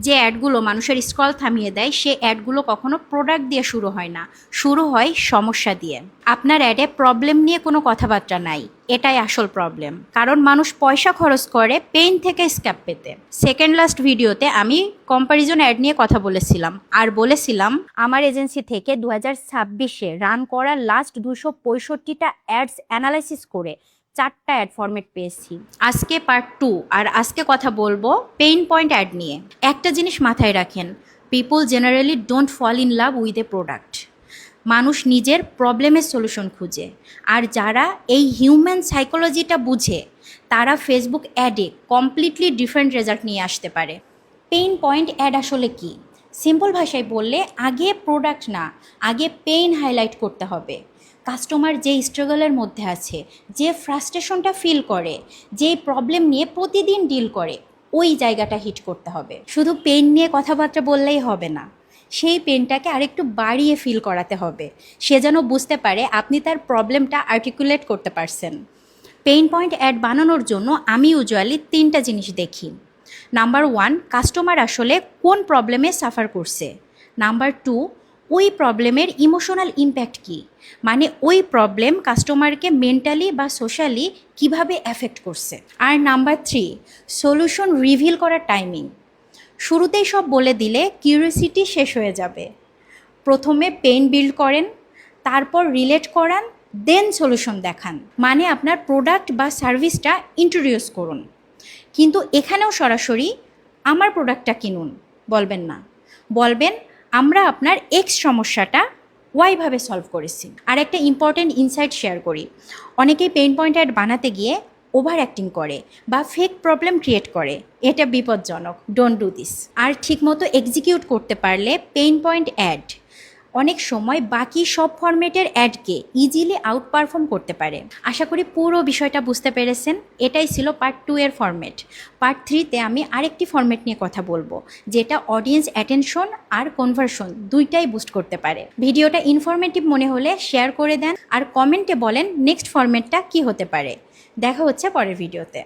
যে অ্যাডগুলো মানুষের স্ক্রল থামিয়ে দেয় সে অ্যাডগুলো কখনো প্রোডাক্ট দিয়ে শুরু হয় না, শুরু হয় সমস্যা দিয়ে। আপনার অ্যাডে প্রবলেম নিয়ে কোনো কথাবার্তা নাই, এটাই আসল প্রবলেম। কারণ মানুষ পয়সা খরচ করে পেইন থেকে স্ক্যাপ পেতে। সেকেন্ড লাস্ট ভিডিওতে আমি কম্প্যারিজন অ্যাড নিয়ে কথা বলেছিলাম আর বলেছিলাম আমার এজেন্সি থেকে 2026-এ রান করা লাস্ট 265টা অ্যাডস অ্যানালাইসিস করে 4টা অ্যাড ফরম্যাট পেয়েছি। আজকে পার্ট 2, আর আজকে কথা বলবো পেইন পয়েন্ট অ্যাড নিয়ে। একটা জিনিস মাথায় রাখেন, people generally don't fall in love with a product. মানুষ নিজের প্রবলেমের সলিউশন খুঁজে, আর যারা এই হিউম্যান সাইকোলজিটা বুঝে তারা ফেসবুক অ্যাডে কমপ্লিটলি ডিফারেন্ট রেজাল্ট নিয়ে আসতে পারে। পেইন পয়েন্ট অ্যাড আসলে কি? সিম্পল ভাষায় বললে আগে প্রোডাক্ট না, আগে পেইন হাইলাইট করতে হবে। কাস্টমার যে স্ট্রাগলের মধ্যে আছে, যে ফ্রাস্ট্রেশনটা ফিল করে, যে প্রবলেম নিয়ে প্রতিদিন ডিল করে, ওই জায়গাটা হিট করতে হবে। শুধু পেইন নিয়ে কথাবার্তা বললেই হবে না, সেই পেনটাকে আরেকটু বাড়িয়ে ফিল করাতে হবে। সে যেন বুঝতে পারে আপনি তার প্রবলেমটা আর্টিকুলেট করতে পারছেন। পেইন পয়েন্ট অ্যাড বানানোর জন্য আমি ইউজুয়ালি 3টা জিনিস দেখি। নাম্বার 1, কাস্টমার আসলে কোন প্রবলেমে সাফার করছে। নাম্বার 2, ওই প্রবলেমের ইমোশনাল ইম্প্যাক্ট কী, মানে ওই প্রবলেম কাস্টমারকে মেন্টালি বা সোশ্যালি কিভাবে এফেক্ট করছে। আর নাম্বার 3, সলিউশন রিভিল করার টাইমিং। শুরুতেই সব বলে দিলে কিউরিওসিটি শেষ হয়ে যাবে। প্রথমে পেইন বিল্ড করেন, তারপর রিলেট করান, দেন সলিউশন দেখান। মানে আপনার প্রোডাক্ট বা সার্ভিসটা ইন্ট্রোডিউস করুন। কিন্তু এখানেও সরাসরি আমার প্রোডাক্টটা কিনুন বলবেন না, বলবেন আমরা আপনার এক্স সমস্যাটা ওয়াইভাবে সলভ করেছি। আর একটা ইম্পর্টেন্ট ইনসাইট শেয়ার করি, অনেকেই পেইন পয়েন্ট অ্যাড বানাতে গিয়ে ওভার অ্যাক্টিং করে বা ফেক প্রবলেম ক্রিয়েট করে। এটা বিপজ্জনক, ডোন্ট ডু দিস। আর ঠিকমতো এক্সিকিউট করতে পারলে পেইন পয়েন্ট অ্যাড অনেক সময় বাকি সব ফরম্যাটের অ্যাডকে ইজিলি আউট পারফর্ম করতে পারে। আশা করি পুরো বিষয়টা বুঝতে পেরেছেন। এটাই ছিল পার্ট 2 এর ফরম্যাট। পার্ট 3-তে আমি আরেকটি ফরম্যাট নিয়ে কথা বলবো, যেটা অডিয়েন্স অ্যাটেনশন আর কনভার্সন দুইটাই বুস্ট করতে পারে। ভিডিওটা ইনফরমেটিভ মনে হলে শেয়ার করে দেন আর কমেন্টে বলেন নেক্সট ফরম্যাটটা কী হতে পারে। দেখা হচ্ছে পরের ভিডিওতে।